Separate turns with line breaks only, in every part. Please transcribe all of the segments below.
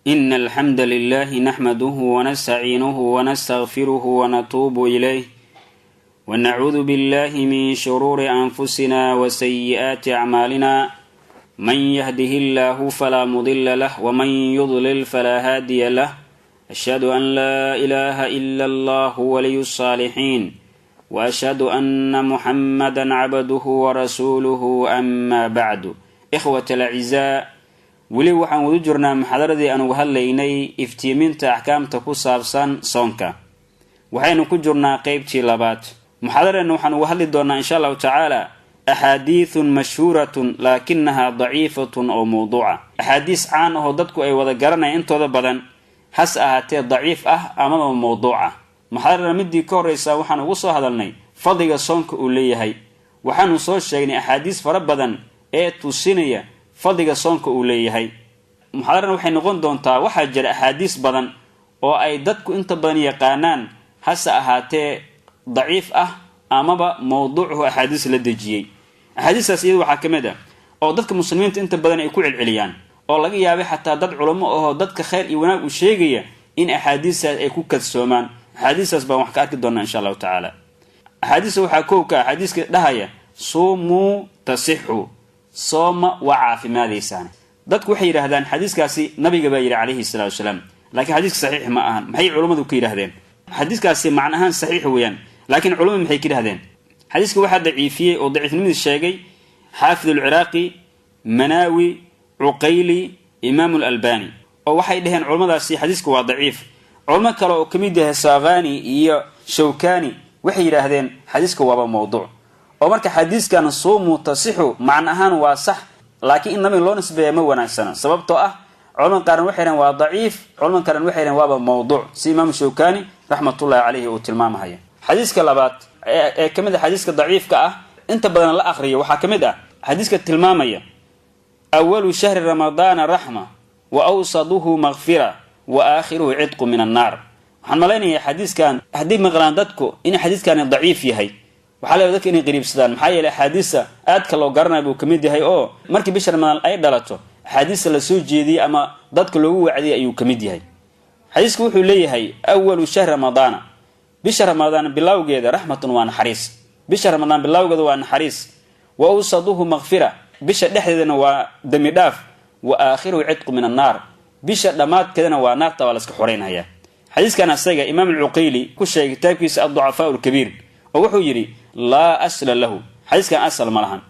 إن الحمد لله نحمده ونستعينه ونستغفره ونتوب إليه ونعوذ بالله من شرور أنفسنا وسيئات أعمالنا من يهده الله فلا مضل له ومن يضلل فلا هادي له أشهد أن لا إله إلا الله ولي الصالحين وأشهد أن محمدا عبده ورسوله أما بعد إخوة الأعزاء weli waxaan wada jirnaa muxaadaradii aan uga hadlaynay iftiiminta axkaamta ku saabsan soonka waxaynu ku jirnaa qaybtii labaad muxaadaradana waxaan uga hadli doonaa insha Allah ta'ala ahadithun mashhuratun lakinnaha daciifatun oo mawduuca ahadith aan oo dadku ay wada garanayaan intooda badan has ahaatee daciif ah ama mawduuca muxaadarada midii ka horeysa waxaan ugu soo hadalnay fadliga soonka uu leeyahay waxaanu soo sheegnay ahadith fara badan ee tusinaya fadliga soonka uu leeyahay muxaadarada waxay noqon doontaa waxa jira ahadiis badan oo ay dadku inta badan yaqaanaan hasa ahaatee daciif ah amaba mawduucu ahadiis la dejiyay ahadiisaas iyada waxa kamid ah oo dadka muslimiinta inta badan ay ku cilciliyaan oo laga yaabay xataa dad culimo oo dadka khayr iyo wanaag u sheegaya in ahadiisaas ay ku kadsoomaan ahadiisaas baan wax ka arki doonaa insha Allah ta'ala ahadiis waxa kooka ahadiiska dhahaya sumu tasihhu sooma wa caafimaadaysan dadku waxay yiraahdaan xadiiskaasi nabiga baa yiri calayhi salaatu wasalaam laakiin xadiiska saxiix ma ahan maxay culimadu ku yiraahdeen xadiiskaasi macnahan saxiix weeyaan laakiin culimadu maxay yiraahdeen xadiiska waxa daciifiyay oo daciifnimada sheegay xaafid al-Iraqi Manawi Uqayli Imam al-Albani oo waxay dhaheen culimadaasi xadiiska waa daciif culimo kale oo kamid ah Saghani iyo Shawkani waxay yiraahdeen xadiiska waa mawduuc oo marka xadiiskan suumu tasixu macnahan waa sax laakiin in nabiga loo nisbeeyo ma wanaagsana sababtoo ah culimada qaar waxay yiraahdeen waa daciif culimada kale waxay yiraahdeen waa mawduuc si Imam Shawkani rahmatullahi alayhi uu tilmaamahay xadiiska labaad ee kamid ah xadiiska daciifka ah inta badan la akhriyo waxa kamid ah xadiiska tilmaamaya awwalu shahri ramadana rahma wa awsaduhu maghfira wa akhiruhu idqu min an-nar waxaan maleynayaa xadiiskan hadii maqlaan dadku in xadiiskan daciif yahay waxa la dadka inay qariibsadaan maxay yeelay xadiisa aad ka loo garanayo buu kamid yahay oo markii bisha Ramadaan ay dhalato xadiis la soo jeediyay ama dadka loogu wacdiyay ayuu kamid yahay xadiisku wuxuu leeyahay awwalu shahr ramadaan bisha Ramadaan bilawgeeda rahmatun wa naxariis bisha Ramadaan bilawgeeda waa naxariis wa awsaduhu maghfira bisha dhexdeedana waa dami dhaaf wa aakhiru idqu min an-nar bisha dhamaadkeedana waa naarta waa la iska xoreynaya xadiiskan asaga Imam al-Uqayli ku sheegay taabkiisa ad-du'afa al-kabir oo wuxuu yiri la asla lahu xadiiskan asal malahan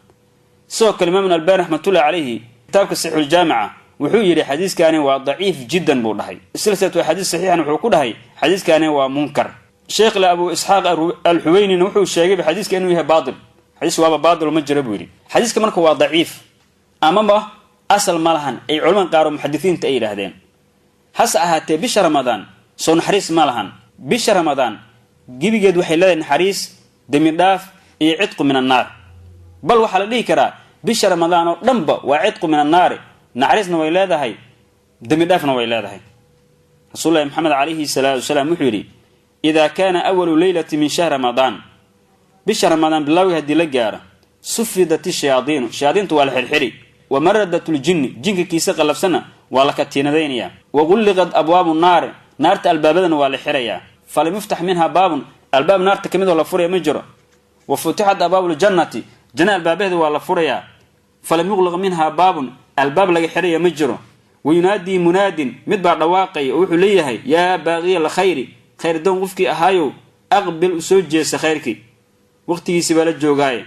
soo Imam al-Albani rahmatullahi alayhi kitaabka sahih al-jami'a wuxuu yiri xadiiskani waa daciif jiddan buu dhahay silsilatu xadiis saxiixan wuxuu ku dhahay xadiiskani waa munkar sheekh Abu Ishaq al-Huwayni wuxuu sheegay xadiiska inuu yahay baadil xadiis waa baadil ma jira buu yiri xadiiska marka waa daciif ama asal malahan ay culimada qaar oo muhaddisiinta ay yiraahdeen has ahaatee bisha Ramadaan soo naxariis malahan bisha Ramadaan gibigeed waxay leedahay naxariis dami dhaaf iyo idqu min an-nar bal waxa la dhigi karaa bisha Ramadaan oo dhanba waa idqu min an-nar naxariisna way leedahay dami dhaafna way leedahay rasuulullaahi Muhammad alayhi salaatu wasalaam wuxuu yiri idha kana awwalu laylati min shahr Ramadaan bisha Ramadaan bilawga hadii la gaaro sufidati shayaadiintu waa la xirxiri wa maradatul jinni jinka kiisa qalafsana waa la katiinadeynaya wa gulliqad abwaabu an-nar naarta albaabadana waa la xiraya falam yuftah minha baabun albaab naarta kamid oo la furaya ma jiro wa futihat abwaabul jannati janna albaabaheeda waa la furaya falam yughlaq minha baabun albaab laga xiraya ma jiro wa yunaadi munaadin mid baa dhawaaqay oo wuxuu leeyahay yaa baaqiya la khayri khayr doon qofkii ahaayo aqbil usoo jeesa khayrki waqtigiisa baa la joogay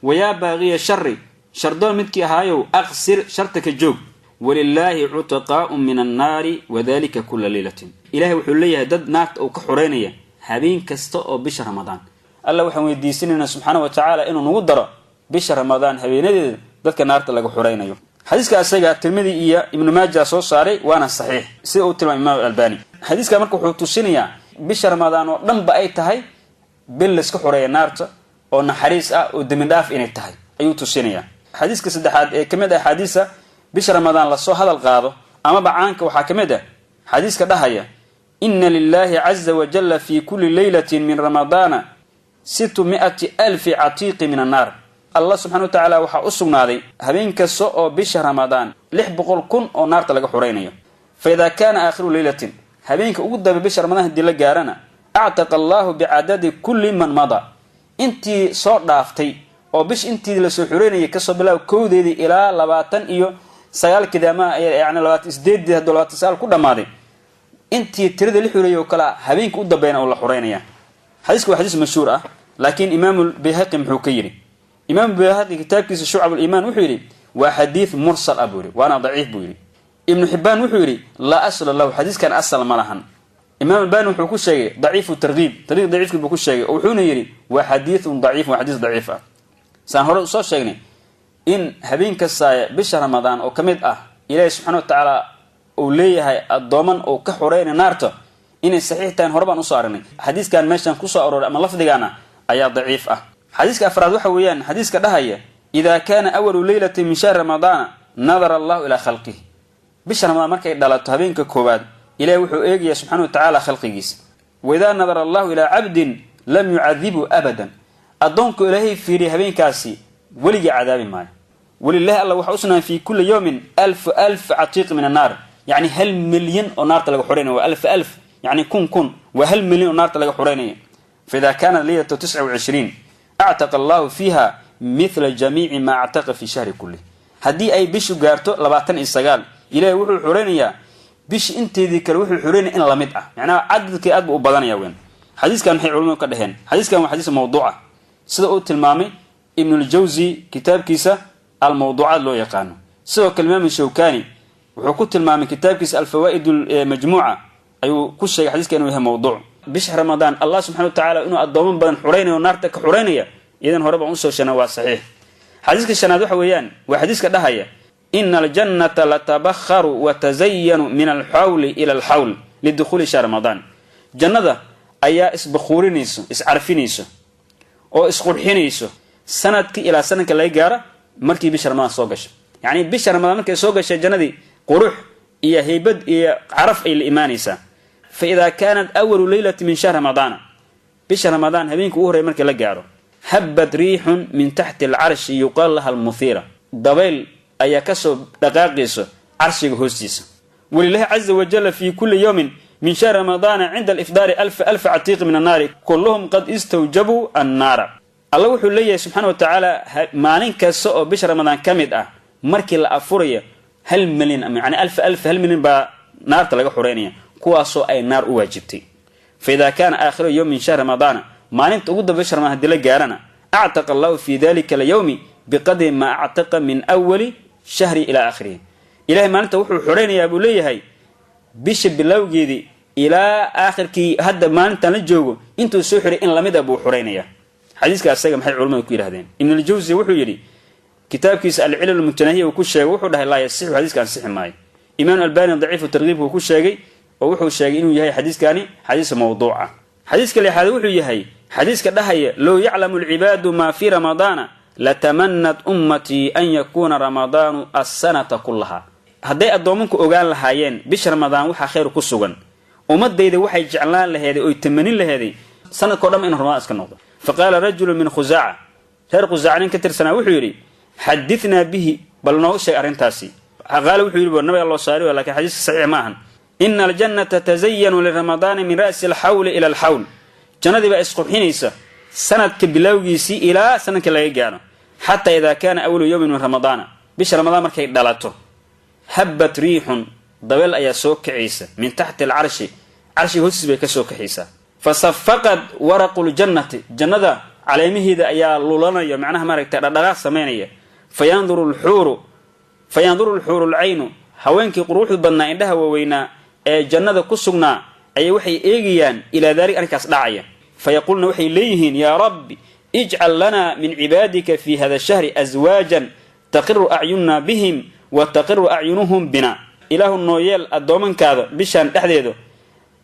wa yaa baaqiya sharri shardoon midkii ahaayo aqsir shartaka joog walillahi utaqa'un min an-nari wadhalika kull laylatin ilaahi wuxuu leeyahay dad naarta oo ka xoreynaya habeen kasta oo bisha Ramadaan Allah waxaan weydiisanaynaa subhanahu wa ta'ala inuu nagu daro bisha Ramadaan habeenadeeda dadka naarta laga xoreynayo xadiiska asaga Tirmidhi iyo Ibn Majah soo saaray waana saxiix sida uu tilmaamay Imam al-Albani xadiiska marka wuxuu tusinayaa bisha Ramadaan oo dhanba ay tahay bil iska xoreeya naarta oo naxariis ah oo dami dhaaf inay tahay ayuu tusinayaa xadiiska saddexaad ee kamid ah xadiisa bisha Ramadaan la soo hadal qaado ama bacaanka waxa kamid ah xadiiska dhahaya inna lillahi azza wa jalla fi kulli laylatin min ramadana 600,000 atiq min an-nar Allah subhanahu wa ta'ala waxa u sugnaaday habeen kasta oo bisha Ramadaan 600,000 oo naarta laga xoreynayo فإذا كان آخر ليلة هبينك أقدر ببش رمضان هدي لقارنا أعتق الله بعدد كل من مضى انتي صور دافتي أو بش انتي لسحورين يكسب الله كودي إلى لباتن إيو سيال كذا ما يعني لبات إسديد هدولات سيال كل ماضي انتي تريد الحورية وكلا هبينك أقدر بين أول حورين يا حديثك حديث مشهور لكن إمام البيهقي محوكيري إمام البيهقي كتاب كيس شعب الإيمان وحيري وحديث مرسل أبوري وأنا ضعيف بوري ابن حبان وحيري لا أصل له حديث كان أصل ملهن إمام الباني وحكو شيء ضعيف الترغيب طريق ضعيف بكل شيء وحون يري وحديث ضعيف وحديث ضعيف سنهر أصول شيء إن هبين كسايا بشهر رمضان أو كمد إلهي سبحانه وتعالى أوليه الضمن أو كحورين نارته إن الصحيح تان هربان أصارني حديث كان ماشان كوسا أورور أما لفظ أنا أي ضعيف حديث كأفراد وحويان حديث كدهية إذا كان أول ليلة من شهر رمضان نظر الله إلى خلقه بشهر رمضان مركي دلت هبين ككوباد إلهي وحو إيجي سبحانه وتعالى خلقه وإذا نظر الله إلى عبد لم يعذبه أبدا أدونك إلهي في هبين كاسي ولي عذاب معي ولله الله وحوصنا في كل يوم 1000 عتيق من النار يعني هل مليون نار تلقى حرينه و1000 يعني كن وهل مليون نار تلقى حرينه فإذا كان ليلة 29 أعتق الله فيها مثل جميع ما اعتق في شهر كله هدي أي بيش قارتو لباتن إساقال إلهي وحو حرينه بيش انت ذكر وحو حرينه إن لمدعه يعني عددك أدب أبضان يا وين حديث كان حي علماء كدهين حديث كان حديث موضوعة سيدة التلمامي ابن الجوزي كتاب كيسة الموضوعات لو يقانو سيدة كلمام الشوكاني وحكو التلمامي كتاب كيسة الفوائد المجموعة أيو كل شيء حديث كانوا هي موضوع بشهر رمضان الله سبحانه وتعالى إنه الضوامن بدن حرينه ونارتك حرينه إذن هو ربع عنصر شنوات صحيح حديث الشنادو حويان وحديث كدهية إن الجنة لتبخر وتزين من الحول إلى الحول للدخول شهر رمضان جنة أيا إسبخورينيسو إسعرفينيسو أو إسقرحينيسو سندك إلى سنة لا يجارة مركي بشهر رمضان سوقش يعني بشهر رمضان مركي سوقش الجنة دي قروح إيا هيبد إيا عرف الإيمانيسا فإذا كانت أول ليلة من شهر رمضان بشهر رمضان هبينك أهري مركي لا يجارة هبت ريح من تحت العرش يقال لها المثيرة ضبيل أيا كسب دقاقيسو عرشي هوستيسو ولله عز وجل في كل يوم من شهر رمضان عند الإفطار 1000 عتيق من النار كلهم قد استوجبوا النار الله وحو ليه سبحانه وتعالى مالين كسو بشهر رمضان كمد مركي الأفورية هل ملين يعني 1000 هل ملين با نار تلقى حرينية كواسو أي نار واجبتي فإذا كان آخر يوم من شهر رمضان مالين تقود بشهر رمضان هدي لقارنا أعتق الله في ذلك اليوم بقدر ما أعتق من أول شهر إلى آخره إلهي مالين توحو حرينية أبو ليه هاي بيش باللوجيدي إلى آخر كي هذا ما أنت نجوه أنتوا سحر إن لم يدبوا حرينية حديث كأسيق محل علماء يقول هذين إن الجوزي وحو يري كتاب كيس العلل المتناهية وكل شيء وحو ده لا يصح حديث كان صحيح معي إمام الباني ضعيف وترغيب وكل شيء ووحو الشيء إنه يهي حديث كاني حديث موضوع حديث كلي هذا وحو يهي حديث كده لو يعلم العباد ما في رمضان لتمنت أمتي أن يكون رمضان السنة كلها هدي أدومنك أقال لهايين بش رمضان وحا خير كسوغن ومديده waxay jeclaan lahayd oo tamanin lahayd sanadkoo dhan in Ramadan iska noqdo faqala rajul min Khuza'a reer Khuza'an ka tirsanaa wuxuu yiri hadithna bihi bal noo shay arintaasi qala wuxuu yiri nabi Allah saari laakiin xadiis saxiix ma ahan inna al-jannata tazayyanu li Ramadan min ra's al-hawl ila al-hawl jannadi ba isqurxinaysa sanadka bilawgiisi ila sanadka laga gaaro hatta idha kana awwal yawm min Ramadan bish Ramadan markay dhalato habbat rihun ضبل أي سوك عيسى من تحت العرش عرش هوس بك سوك عيسى فصفقت ورق الجنة جنة على مهد أي لولنا معناها ما ركت رضاء سمينية فينظر الحور العين هوينك قروح بنا عندها ووينا جنة كسرنا أي وحي إيجيان إلى ذلك أنك أصدعيا فيقولن وحي ليهن يا رب اجعل لنا من عبادك في هذا الشهر أزواجا تقر أعيننا بهم وتقر أعينهم بنا إله النويل الدومن كذا بيشان تحديده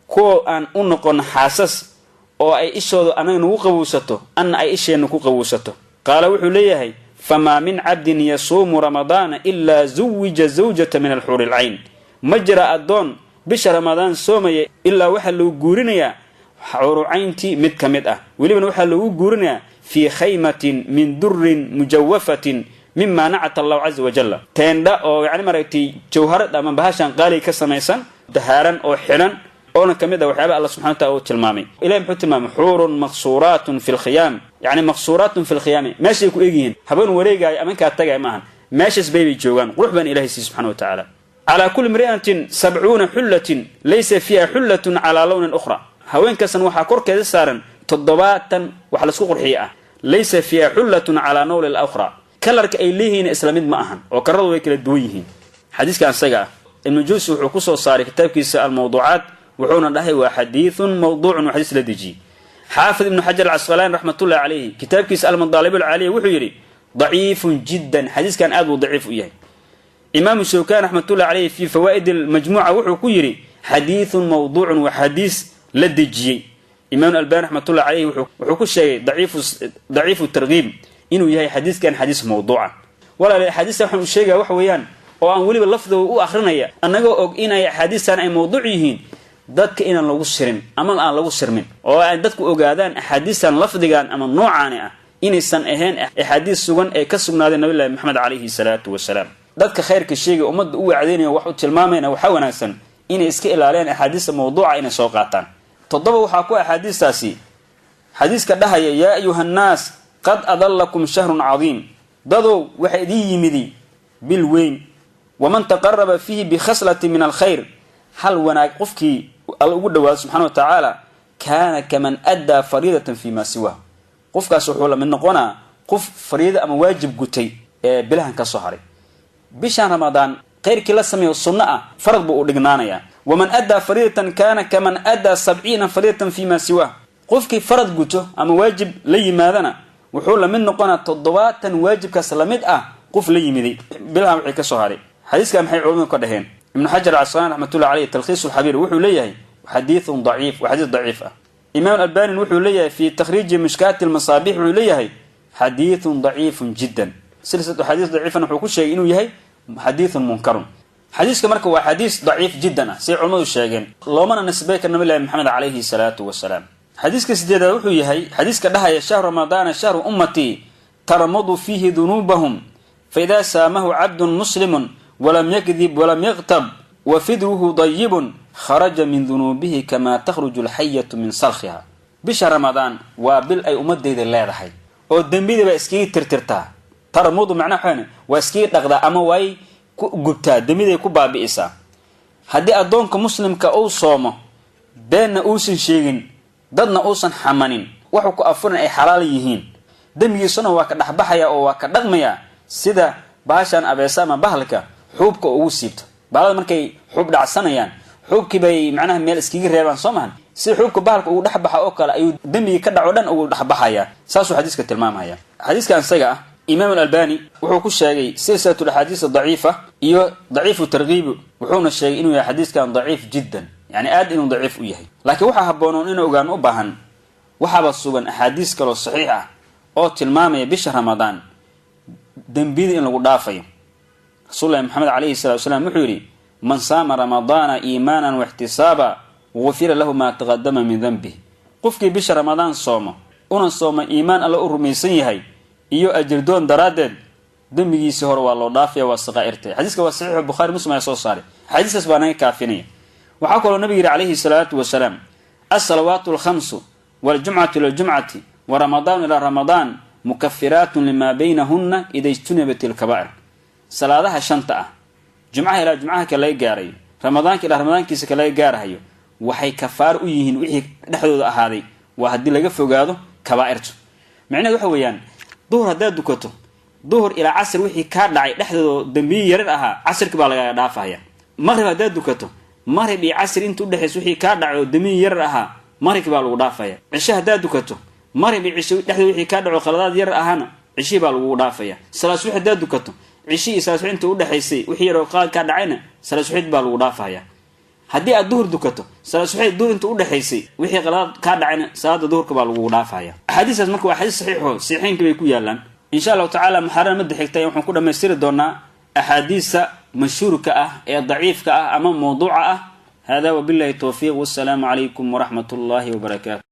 كو أن أنقن حاسس أو أي إشهد أنا نوقوسته أن أي إشي نوقوسته قال وحليه فما من عبد يصوم رمضان إلا زوج زوجة من الحور العين مجرى الدون بش رمضان صومي إلا وحلو جورنيا حور عينتي متكمدة ولمن وحلو جورنيا في خيمة من در مجوفة مما نعت الله عز وجل تندا او يعني مرتي جوهر دما بهاشان قالي كسميسن دهارن او خيرن اونا كميدا وحيابه الله سبحانه وتعالى تلمامي الى محو تلمام حور مقصورات في الخيام يعني مقصورات في الخيام ماشي كو ايغين هبن وريغاي امنكا تغاي ماهن ماشي بيبي جوغان روح بن الله سبحانه وتعالى على كل امرئه 70 حله ليس فيها حله على لون اخرى هوين كسن waxa korkeeda saaran 7 wax la isku qurxiya ليس فيها حله على نول الاخرى كلرك اي ليهين اسلاميد ما ahan oo karadu way kala duwan yihiin xadiiska asaga المجوس wuxuu ku soo saaray kitabkiisa الموضوعات وحونا دحي وحديث موضوع وحديث لدجي حافظ ابن حجر العسقلاني رحمه الله عليه كتاب كيس المطالب العاليه وحيري ضعيف جدا حديث كان ادو ضعيف وياه امام الشوكاني رحمه الله عليه في فوائد المجموعه وحو كيري حديث موضوع وحديث لدجي امام الباني رحمه الله عليه وحو كشي ضعيف الترغيب انه يحيى حديث كان حديث موضوعا ولا حديث وحو شيغا وحويان oo aan waliba lafdo u akhrinaya anaga og inay xadiistan ay mawduuc yihiin dadka inaan lagu sirin ama aan lagu sirmin oo ay dadku ogaadaan xadiistan lafdigan ama noocan ah inaysan ahayn xadiis sugan ee ka sugnaaday nabiga maxamed kaleeyhi salaatu wasalaam dadka khayrka sheegay ummadda u wacdeynaya wax u tilmaamayna waxa wanaagsan inay iska ilaaliyaan xadiista mawduuca inay soo qaataan todoba waxa ku xadiistaasi xadiiska dhahaya ya ayuhan nas qad adallakum shahrun azim dadu waxa idin yimidi bil weyn ومن تقرب فيه بخصلة من الخير هل وناك قفكي الله سبحانه وتعالى كان كمن أدى فريضة فيما سواه قفك سحولة من نقونا قف فريضة أما واجب قتي بلهن كالصحري بشان رمضان غير كلا سمي الصناء فرض بقلقنانيا ومن أدى فريضة كان كمن أدى 70 فريضة فيما سواه قفك فرض قته أما واجب لي ماذا وحولة من نقونا تضوات واجب كسلامد قف لي مذي بلهن كالصحري حديث كان محي علومه كدهين ابن حجر العسقلاني رحمه الله عليه تلخيص الحبير وحو ليهي حديث ضعيف وحديث ضعيف امام الالباني وحو ليهي في تخريج مشكات المصابيح وحو ليهي حديث ضعيف جدا سلسله حديث ضعيف وحو كشي انه يهي حديث منكر حديث كمركه هو حديث ضعيف جدا سي علماء شيغين لومنا نسبه النبي محمد عليه الصلاه والسلام حديث كسيده وحو يهي حديث كدهايه شهر رمضان شهر امتي ترمض فيه ذنوبهم فاذا سامه عبد مسلم ولم يكذب ولم يغتب وفدوه ضيب خرج من ذنوبه كما تخرج الحية من صرخها بشهر رمضان وبال أي أمدد الله رحي والدنبيد بأسكي ترترتا ترمض معنى حين واسكي تغذى أما واي قبتا دنبيد يكوبا بإسا هدي أدونك مسلم كأو صومه بين أوسن شيغن ضدنا أوسن حمانين وحكو أفرن أي حلاليهين دنبيد سنة واكدحبحيا أو واكدغميا سيدا باشان أبيساما بهلكا حوبك ugu siibto baalada markay xub dhacsanayaan xubki bay macnaha meel iskiga reebaan Soomaan si xubka baalka uu dhaxbaxa oo kale ayuu dambiga ka dhaco dhan uu dhaxbaxaya saasuu xadiiska tilmaamaya xadiiskan isaga Imam al-Albani wuxuu ku sheegay silsilatu al-ahadith ad-da'ifa iyo da'ifu targhib wuxuuna sheegay inuu yahay xadiiskan da'if jiddan yani aad inuu da'if u yahay laakiin waxa haboonon inuu ogaan u baahan waxa ba sugan ahadiis kale oo saxiix ah oo tilmaamaya bisha Ramadan dambiga in lagu dhaafayo رسول الله محمد عليه الصلاة والسلام وحوري من صام رمضان إيمانا واحتسابا غفر له ما تقدم من ذنبه قفك بش رمضان صومه أنا صوم إيمان الله أرميسيه إيو أجردون درادد دمجي سهر والله ضافية والصغائرته حديثك والصحيح البخاري مسلم يسوع صاري حديث سبحانه كافينية وحكوا النبي عليه الصلاة والسلام الصلوات الخمس والجمعة للجمعة ورمضان إلى رمضان مكفرات لما بينهن إذا اجتنبت الكبائر salaadaha shanta ah jumcaha ila jumcaha kale gaaray ramadaanka ila ramadaankiisa kale gaarayo waxay kafaar u yihiin wixii dhaxdooda ahaaday waa hadii laga fogaado kabaa'irtu macnaheedu waxa weeyaan duhur hadaa dukato duhur ila casr wixii ka dhacay dhaxdooda dambi yar ahaa casrka baa laga dhaafaya maghrib hadaa dukato maghrib iyo casr inta u dhaxayso wixii ka dhaco dambi yar ahaa maghrib baa lagu dhaafaya cisha hadaa dukato maghrib iyo cisha dhaxdooda wixii ka dhaco qaladaad yar ahaana cishi baa lagu dhaafaya salaad subax hadaa dukato عشي إساس أنت وده حيسي وحير وقال كان عينه سلاس وحيد بالوضافة يا هدي الظهر دكتو سلاس وحيد دور أنت وده حيسي وحي غلط كان عينه ساد الظهر كبالوضافة يا حديث اسمك حديث صحيح صحيحين كبي يكون يلا إن شاء الله تعالى محرم مد حكتين وحن كنا مسير دونا أحاديث مشهور ضعيف أمام موضوع هذا وبالله التوفيق والسلام عليكم ورحمة الله وبركاته.